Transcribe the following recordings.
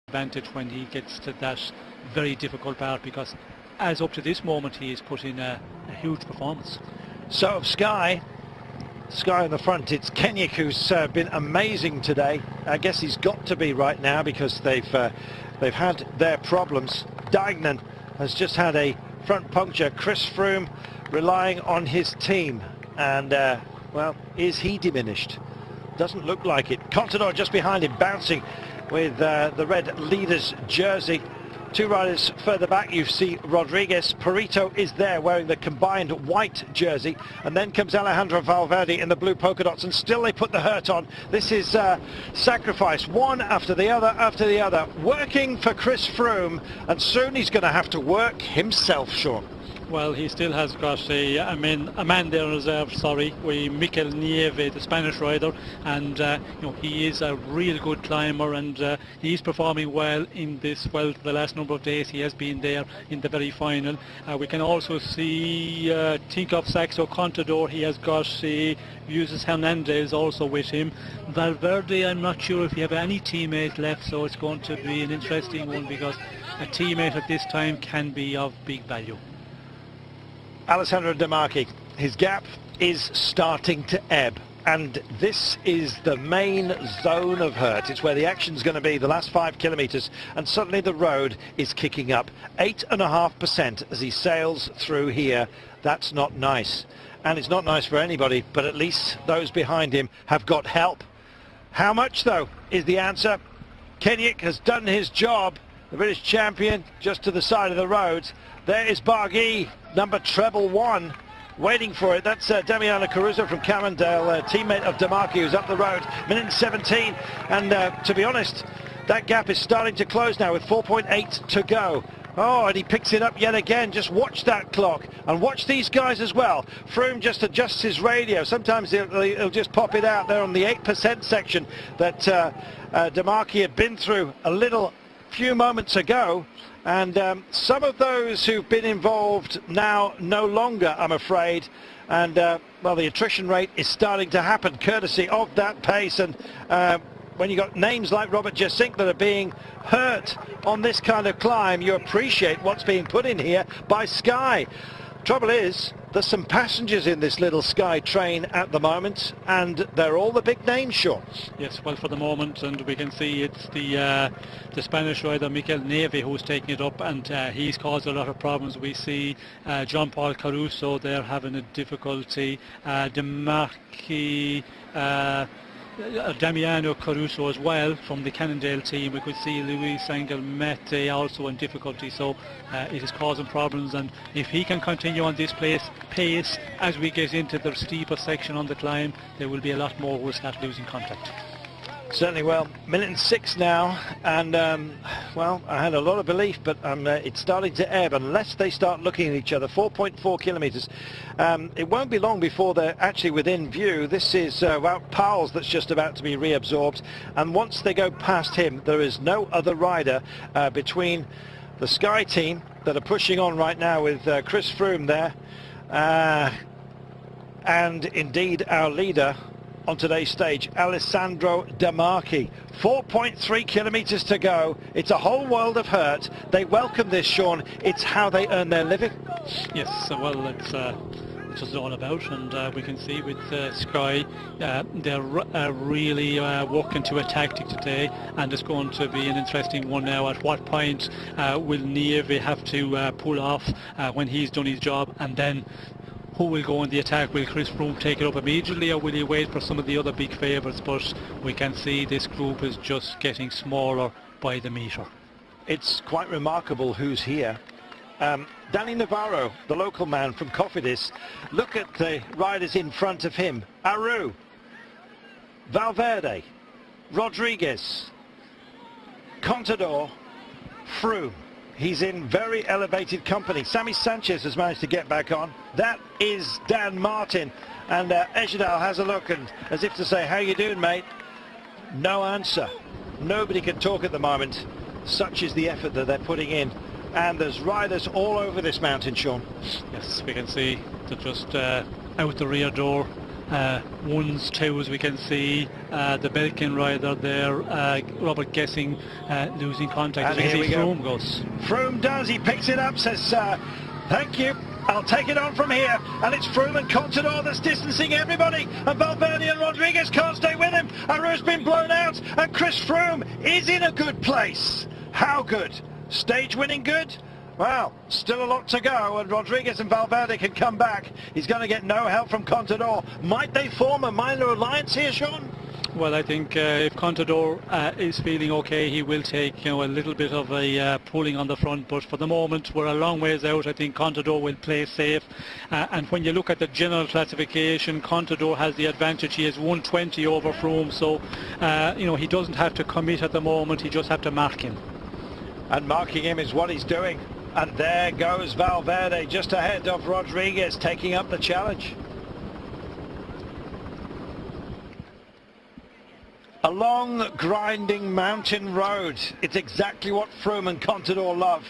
advantage when he gets to that very difficult part, because as up to this moment he has put in a huge performance. So Sky in the front, it's Kenyuk who's been amazing today. I guess he's got to be right now because they've had their problems. Dignan has just had a front puncture. Chris Froome relying on his team, and well, is he diminished? Doesn't look like it. Contador just behind him, bouncing with the red leader's jersey. Two riders further back, you see Rodriguez. Puerto is there wearing the combined white jersey, and then comes Alejandro Valverde in the blue polka dots, and still they put the hurt on. This is sacrifice, one after the other, working for Chris Froome, and soon he's going to have to work himself, Sean. Well, he still has got a man there in reserve, with Mikel Nieve, the Spanish rider, and he is a real good climber, and he's performing well in this Vuelta. The last number of days he has been there in the very final. We can also see think of Saxo Contador. He has got Uses Hernandez also with him. Valverde, I'm not sure if he have any teammate left, so it's going to be an interesting one, because a teammate at this time can be of big value. Alessandro De Marchi, his gap is starting to ebb, and this is the main zone of hurt. It's where the action's going to be, the last 5 kilometres, and suddenly the road is kicking up 8.5% as he sails through here. That's not nice, and it's not nice for anybody, but at least those behind him have got help. How much, though, is the answer. Kenyuk has done his job, the British champion, just to the side of the road. There is Barguil, number treble 1, waiting for it. That's Damiano Caruso from Cannondale, teammate of De Marchi, who's up the road. Minute and 17, and to be honest, that gap is starting to close now with 4.8 to go. Oh, and he picks it up yet again. Just watch that clock, and watch these guys as well. Froome just adjusts his radio. Sometimes he'll just pop it out there on the 8% section that De Marchi had been through a few moments ago. And some of those who've been involved now no longer, I'm afraid. And, well, the attrition rate is starting to happen courtesy of that pace. And when you got names like Robert Jasink that are being hurt on this kind of climb, you appreciate what's being put in here by Sky. Trouble is, there's some passengers in this little Sky train at the moment, and they're all the big names, Sean. Yes, well, for the moment, and we can see it's the Spanish rider Mikel Nieve who's taking it up, and he's caused a lot of problems. We see Jean-Paul Caruso there having a difficulty, De Marchi, Damiano Caruso as well from the Cannondale team. We could see Luis Angel Mete also in difficulty, so it is causing problems, and if he can continue on this pace as we get into the steeper section on the climb, there will be a lot more who will start losing contact. Certainly. Well, minute and 6 now, and well, I had a lot of belief, but it's starting to ebb unless they start looking at each other. 4.4 kilometres. It won't be long before they're actually within view. This is Wout Powell's that's just about to be reabsorbed, and once they go past him, there is no other rider between the Sky team that are pushing on right now with Chris Froome there, and indeed our leader on today's stage, Alessandro De Marchi. 4.3 kilometres to go. It's a whole world of hurt. They welcome this, Sean. It's how they earn their living. Yes, well, it's what it's all about, and we can see with Sky, they're really working to a tactic today, and it's going to be an interesting one now. At what point will Nieve have to pull off when he's done his job, and then who will go in the attack? Will Chris Froome take it up immediately, or will he wait for some of the other big favourites? But we can see this group is just getting smaller by the metre. It's quite remarkable who's here. Danny Navarro, the local man from Cofidis. Look at the riders in front of him. Aru, Valverde, Rodriguez, Contador, Froome. He's in very elevated company. Sammy Sanchez has managed to get back on. That is Dan Martin. And Ejidal has a look, and as if to say, how you doing, mate? No answer. Nobody can talk at the moment. Such is the effort that they're putting in. And there's riders all over this mountain, Sean. Yes, we can see they're just out the rear door. ones, twos. We can see the Belkin rider there, Robert Guessing, losing contact. And as here we see we go. Froome goes. Froome does, he picks it up, says thank you, I'll take it on from here, and it's Froome and Contador that's distancing everybody, and Valverde and Rodriguez can't stay with him. Aru's been blown out, and Chris Froome is in a good place. How good? Stage winning good? Well, still a lot to go, and Rodriguez and Valverde can come back. He's going to get no help from Contador. Might they form a minor alliance here, Sean? Well, I think if Contador is feeling okay, he will take a little bit of a pulling on the front, but for the moment we're a long ways out. I think Contador will play safe, and when you look at the general classification, Contador has the advantage. He has 120 over Froome, so he doesn't have to commit at the moment, he just have to mark him. And marking him is what he's doing. And there goes Valverde just ahead of Rodriguez, taking up the challenge. A long, grinding mountain road. It's exactly what Froome and Contador love.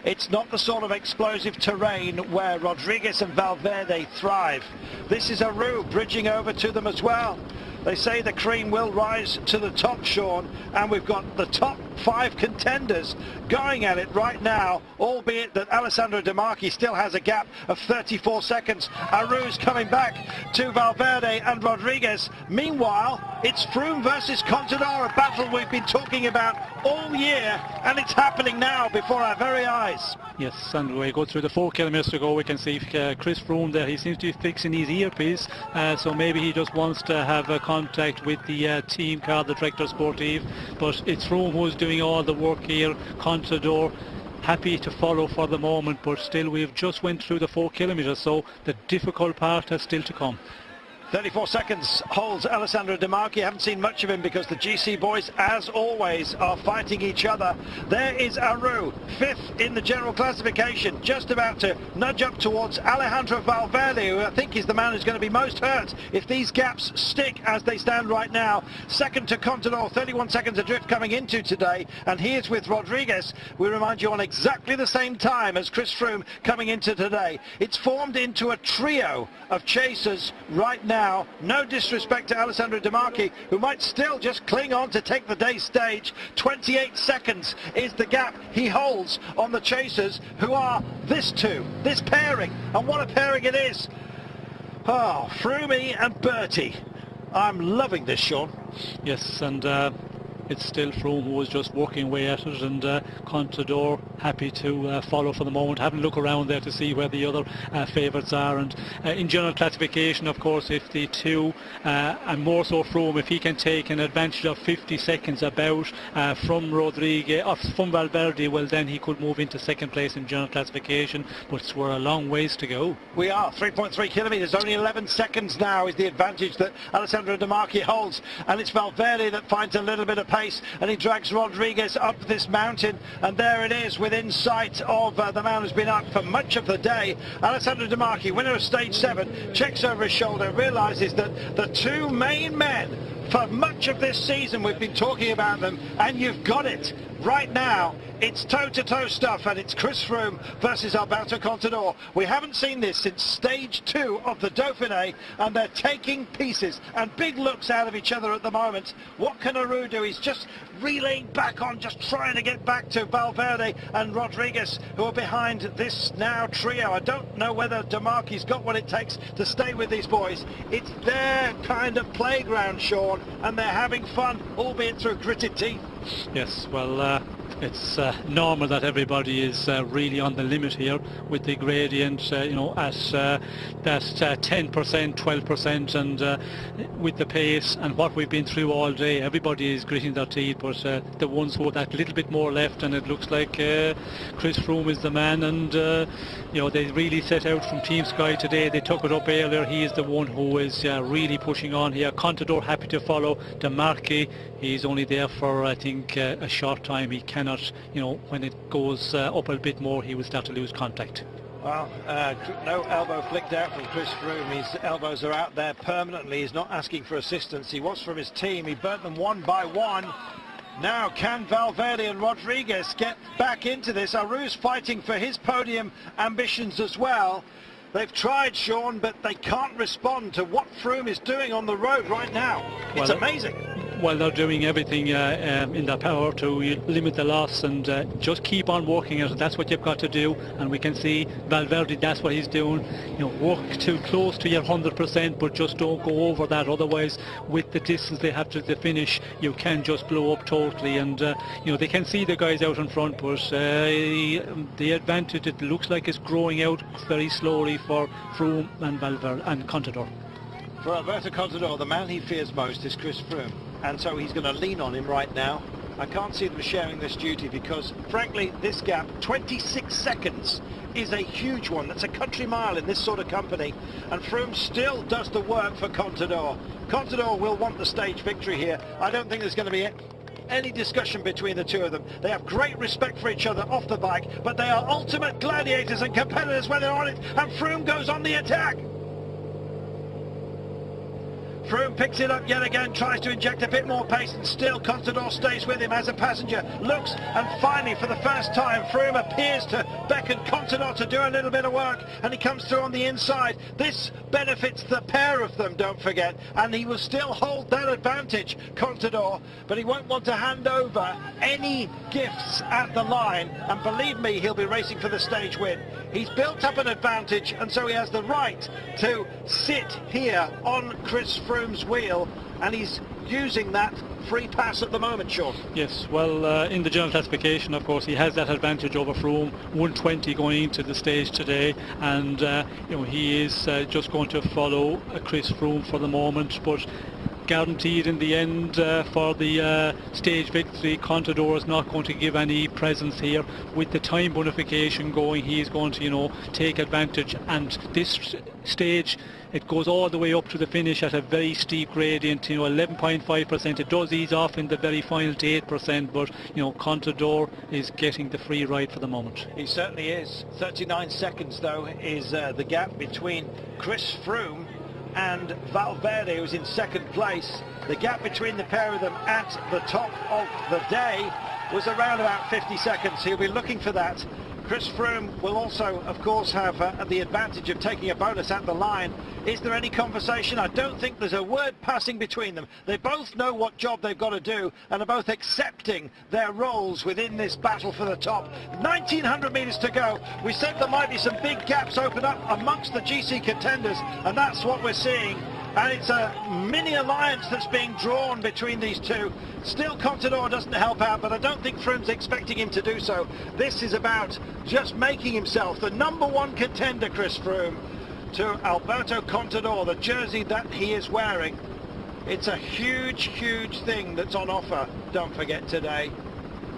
It's not the sort of explosive terrain where Rodriguez and Valverde thrive. This is Aru bridging over to them as well. They say the cream will rise to the top, Sean, and we've got the top 5 contenders going at it right now, albeit that Alessandro De Marchi still has a gap of 34 seconds. Aru's coming back to Valverde and Rodriguez. Meanwhile, it's Froome versus Contador, a battle we've been talking about all year, and it's happening now before our very eyes. Yes, and we go through the 4 kilometres to go. We can see Chris Froome there. He seems to be fixing his earpiece, so maybe he just wants to have a contact with the team car, the Director Sportive. But it's Froome who's doing all the work here. Contador happy to follow for the moment, but still we've just went through the 4 kilometres, so the difficult part has still to come. 34 seconds holds Alessandro De Marchi. Haven't seen much of him because the GC boys, as always, are fighting each other. There is Aru, 5th in the general classification, just about to nudge up towards Alejandro Valverde, who I think is the man who's going to be most hurt if these gaps stick as they stand right now. Second to Contador, 31 seconds adrift coming into today, and he is with Rodriguez. We remind you on exactly the same time as Chris Froome coming into today. It's formed into a trio of chasers right now. No disrespect to Alessandro De Marchi, who might still just cling on to take the day stage. 28 seconds is the gap he holds on the chasers, who are this pairing, and what a pairing it is. Oh, Froome and Bertie. I'm loving this, Sean. Yes, and it's still Froome who was just working away at it, and Contador happy to follow for the moment, having a look around there to see where the other favourites are. And in general classification, of course, if the two, and more so Froome, if he can take an advantage of 50 seconds about from Rodriguez or from Valverde, well then he could move into second place in general classification, but we're a long ways to go. We are 3.3 kilometres, only 11 seconds now is the advantage that Alessandro De Marchi holds, and it's Valverde that finds a little bit of pace, and he drags Rodriguez up this mountain, and there it is within sight of the man who's been up for much of the day. Alessandro De Marchi, winner of stage 7, checks over his shoulder, realises that the two main men for much of this season, we've been talking about them, and you've got it right now. It's toe-to-toe stuff, and it's Chris Froome versus Alberto Contador. We haven't seen this since stage 2 of the Dauphiné, and they're taking pieces and big looks out of each other at the moment. What can Aru do? He's just relaying back on, just trying to get back to Valverde and Rodriguez, who are behind this now trio. I don't know whether De Marchi's got what it takes to stay with these boys. It's their kind of playground, Sean, and they're having fun, albeit through gritted teeth. Yes, well, it's normal that everybody is really on the limit here with the gradient, at that 10%, 12%, and with the pace and what we've been through all day, everybody is gritting their teeth, but the ones who have that little bit more left, and it looks like Chris Froome is the man, and they really set out from Team Sky today. They took it up earlier. He is the one who is really pushing on here. Contador happy to follow. De Marchi, he's only there for I think a short time. He cannot, when it goes up a bit more, he will start to lose contact. Well, no elbow flicked out from Chris Froome. His elbows are out there permanently. He's not asking for assistance. He was from his team. He burnt them one by one. Now, can Valverde and Rodriguez get back into this? Aru's fighting for his podium ambitions as well. They've tried, Sean, but they can't respond to what Froome is doing on the road right now. It's amazing. Well, they're doing everything in their power to limit the loss and just keep on working it. That's what you've got to do, and we can see Valverde, that's what he's doing. You know, work too close to your 100%, but just don't go over that. Otherwise, with the distance they have to the finish, you can just blow up totally. And you know, they can see the guys out in front, but the advantage, it looks like, is growing out very slowly for Froome and Valverde and Contador. For Alberto Contador, the man he fears most is Chris Froome, and so he's going to lean on him right now. I can't see them sharing this duty because, frankly, this gap, 26 seconds, is a huge one. That's a country mile in this sort of company, and Froome still does the work for Contador. Contador will want the stage victory here. I don't think there's going to be any discussion between the two of them. They have great respect for each other off the bike, but they are ultimate gladiators and competitors when they're on it, and Froome goes on the attack. Froome picks it up yet again, tries to inject a bit more pace, and still Contador stays with him as a passenger, looks, and finally for the first time Froome appears to beckon Contador to do a little bit of work, and he comes through on the inside. This benefits the pair of them, don't forget, and he will still hold that advantage, Contador, but he won't want to hand over any gifts at the line, and believe me, he'll be racing for the stage win. He's built up an advantage, and so he has the right to sit here on Chris Froome's wheel, and he's using that free pass at the moment, Sean. Yes, well, in the general classification, of course, he has that advantage over Froome, 120 going into the stage today, and you know, he is just going to follow Chris Froome for the moment, but guaranteed in the end for the stage victory. Contador is not going to give any presence here. With the time bonification going, he is going to, you know, take advantage, and this stage, it goes all the way up to the finish at a very steep gradient, you know, 11.5%. It does ease off in the very final to 8%, but you know, Contador is getting the free ride for the moment. He certainly is. 39 seconds though is the gap between Chris Froome and Valverde, who's in second place. The gap between the pair of them at the top of the day was around about 50 seconds. He'll be looking for that. Chris Froome will also, of course, have the advantage of taking a bonus at the line. Is there any conversation? I don't think there's a word passing between them. They both know what job they've got to do and are both accepting their roles within this battle for the top. 1,900 metres to go. We said there might be some big gaps open up amongst the GC contenders, and that's what we're seeing. And it's a mini alliance that's being drawn between these two. Still, Contador doesn't help out, but I don't think Froome's expecting him to do so. This is about just making himself the #1 contender, Chris Froome, to Alberto Contador, the jersey that he is wearing. It's a huge, huge thing that's on offer, don't forget, today.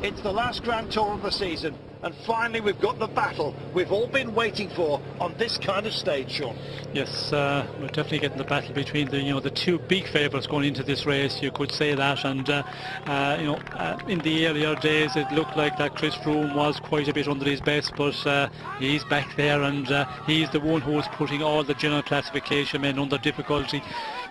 It's the last Grand Tour of the season, and finally we've got the battle we've all been waiting for on this kind of stage, Sean. Yes, we're definitely getting the battle between the, you know, the two big favourites going into this race, you could say that. And you know, in the earlier days it looked like that Chris Froome was quite a bit under his best, but he's back there, and he's the one who is putting all the general classification men under difficulty.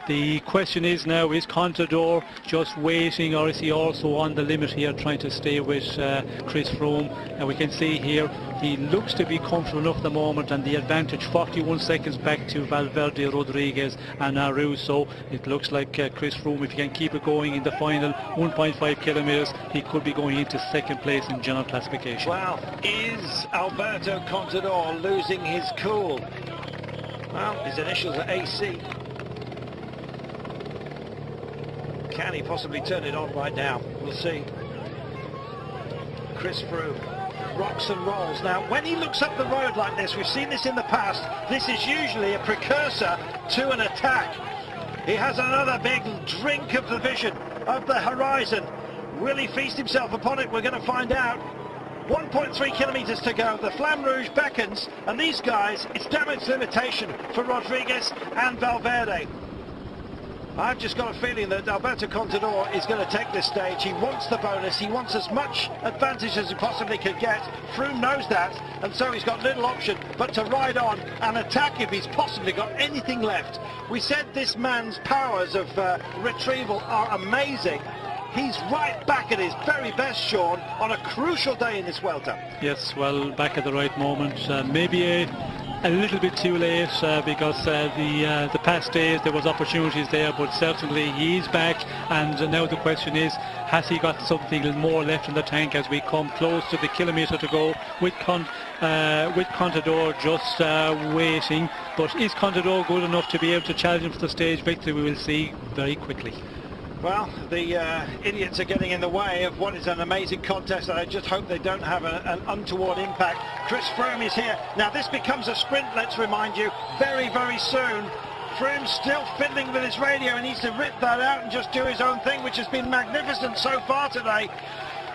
The question is now, is Contador just waiting, or is he also on the limit here trying to stay with Chris Froome? And we can see here he looks to be comfortable enough at the moment, and the advantage 41 seconds back to Valverde, Rodriguez and Aru. So it looks like Chris Froome, if he can keep it going in the final 1.5 kilometres, he could be going into second place in general classification. Well, is Alberto Contador losing his cool? Well, his initials are AC. Can he possibly turn it on right now? We'll see. Chris Froome rocks and rolls. Now, when he looks up the road like this, we've seen this in the past, this is usually a precursor to an attack. He has another big drink of the vision, of the horizon. Will he feast himself upon it? We're going to find out. 1.3 kilometres to go. The Flamme Rouge beckons, and these guys, it's damage limitation for Rodriguez and Valverde. I've just got a feeling that Alberto Contador is going to take this stage. He wants the bonus. He wants as much advantage as he possibly could get. Froome knows that, and so he's got little option but to ride on and attack if he's possibly got anything left. We said this man's powers of retrieval are amazing. He's right back at his very best, Sean, on a crucial day in this Vuelta. Yes, well, back at the right moment. Maybe a a little bit too late because the past days there was opportunities there, but certainly he's back, and now the question is, has he got something more left in the tank as we come close to the kilometre to go with Contador just waiting. But is Contador good enough to be able to challenge him for the stage victory? We will see very quickly. Well, the idiots are getting in the way of what is an amazing contest, and I just hope they don't have an untoward impact. Chris Froome is here. Now this becomes a sprint, let's remind you, very, very soon. Froome's still fiddling with his radio. He needs to rip that out and just do his own thing, which has been magnificent so far today.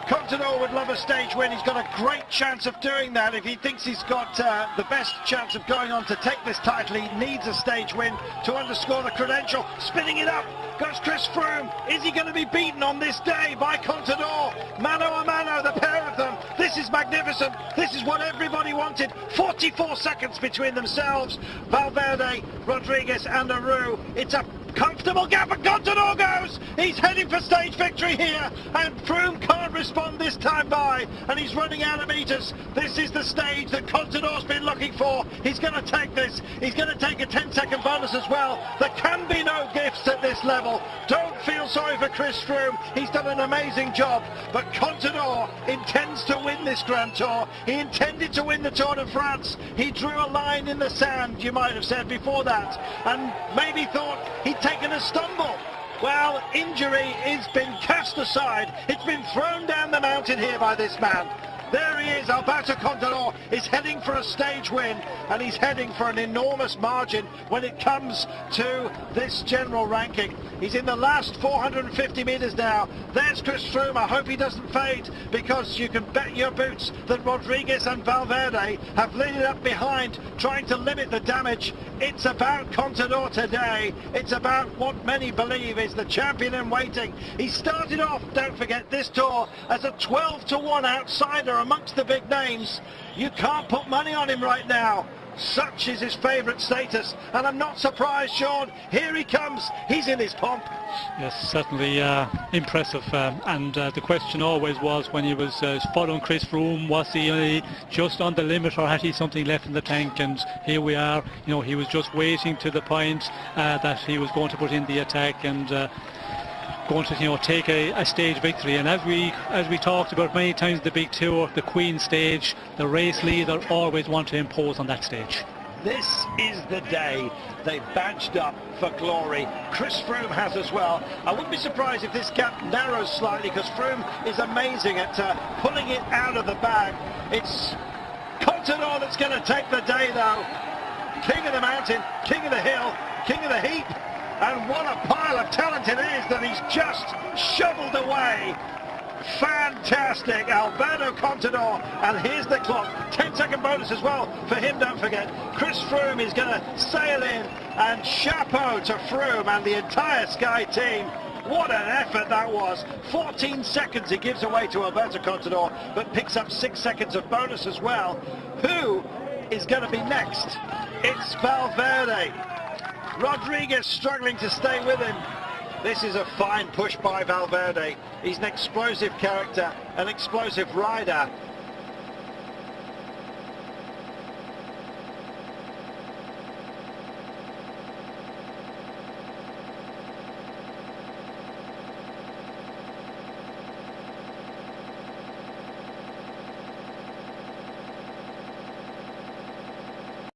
Contador would love a stage win. He's got a great chance of doing that. If he thinks he's got the best chance of going on to take this title, he needs a stage win to underscore the credential. Spinning it up goes Chris Froome. Is he going to be beaten on this day by Contador? Mano a mano, the pair of them. This is magnificent. This is what everybody wanted. 44 seconds between themselves. Valverde, Rodriguez and Aru. It's a comfortable gap, and Contador goes. He's heading for stage victory here, and Froome can't respond this time by, and he's running out of meters. This is the stage that Contador's been looking for. He's going to take this. He's going to take a 10-second bonus as well. There can be no gifts at this level. Don't feel sorry for Chris Froome. He's done an amazing job, but Contador intends to win this Grand Tour. He intended to win the Tour de France. He drew a line in the sand, you might have said before that, and maybe thought he'd taken a stumble. Well, injury has been cast aside. It's been thrown down the mountain here by this man. There he is. Alberto Contador is heading for a stage win, and he's heading for an enormous margin when it comes to this general ranking. He's in the last 450 metres now. There's Chris Froome. I hope he doesn't fade, because you can bet your boots that Rodriguez and Valverde have lit it up behind, trying to limit the damage. It's about Contador today. It's about what many believe is the champion in waiting. He started off, don't forget, this tour as a 12-to-1 outsider amongst the big names. You can't put money on him right now. Such is his favourite status, and I'm not surprised, Sean. Here he comes. He's in his pomp. Yes, certainly impressive. And the question always was, when he was following Chris Froome, was he just on the limit, or had he something left in the tank? And here we are. You know, he was just waiting to the point that he was going to put in the attack and going to take a stage victory. And as we talked about many times, the big tour, the Queen stage, the race leader always want to impose on that stage. This is the day they badged up for glory. Chris Froome has as well. I wouldn't be surprised if this gap narrows slightly, because Froome is amazing at pulling it out of the bag. It's Contador that's going to take the day though. King of the mountain, king of the hill, king of the heat. And what a pile of talent it is that he's just shoveled away. Fantastic, Alberto Contador. And here's the clock. 10-second bonus as well for him, don't forget. Chris Froome is going to sail in, and chapeau to Froome and the entire Sky team. What an effort that was. 14 seconds he gives away to Alberto Contador, but picks up 6 seconds of bonus as well. Who is going to be next? It's Valverde. Rodriguez struggling to stay with him. This is a fine push by Valverde. He's an explosive character, an explosive rider.